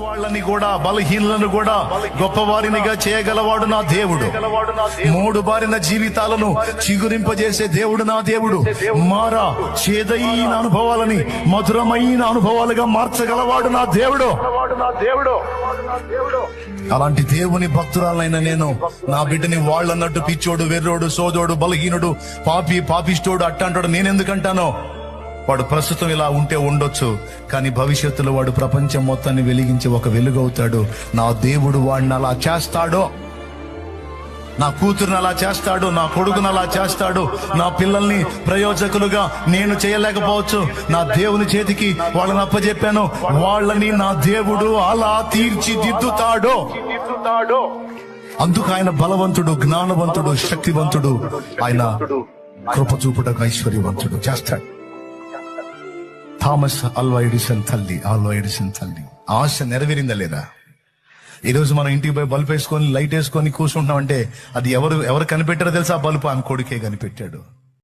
వాళ్ళని కూడా బలహీనులను కూడా గొప్పవారినిగా చేయగలవాడు నా దేవుడు. మూడు బారిన జీవితాలను చిగురింపజేసే దేవుడు నా దేవుడు. మారా చేదైన అనుభవాలని మధురమైన అనుభవాలుగా మార్చగలవాడు నా దేవుడు. అలాంటి దేవుని భక్తురాలైన నేను నా బిడ్డని వాళ్ళన్నట్టు పిచ్చోడు, వెర్రోడు, సోదోడు, బలహీనుడు, పాపిష్టోడు అట్టంటాడు నేనెందుకంటానో. వాడు ప్రస్తుతం ఇలా ఉంటే ఉండొచ్చు, కానీ భవిష్యత్తులో వాడు ప్రపంచం మొత్తాన్ని వెలిగించి ఒక వెలుగవుతాడు. నా దేవుడు వాడిని అలా చేస్తాడో, నా కూతురుని అలా చేస్తాడు, నా కొడుకుని అలా చేస్తాడు. నా పిల్లల్ని ప్రయోజకులుగా నేను చేయలేకపోవచ్చు, నా దేవుని చేతికి వాళ్ళని అప్పచెప్పాను. వాళ్ళని నా దేవుడు అలా తీర్చిదిద్దుతాడో. అందుకు ఆయన బలవంతుడు, జ్ఞానవంతుడు, శక్తివంతుడు. ఆయన కృప చూపుటకు ఐశ్వర్యవంతుడు చేస్తాడు. థామస్ ఆల్వా ఎడిసన్ తల్లి ఆశ నెరవేరిందా లేదా? ఈ రోజు మనం ఇంటికి పోయి బల్బు వేసుకొని లైట్ వేసుకొని కూర్చుంటున్నాం అంటే అది ఎవరు కనిపెట్టారో తెలుసా? ఆ బల్బు ఆమె కొడుకే కనిపెట్టాడు.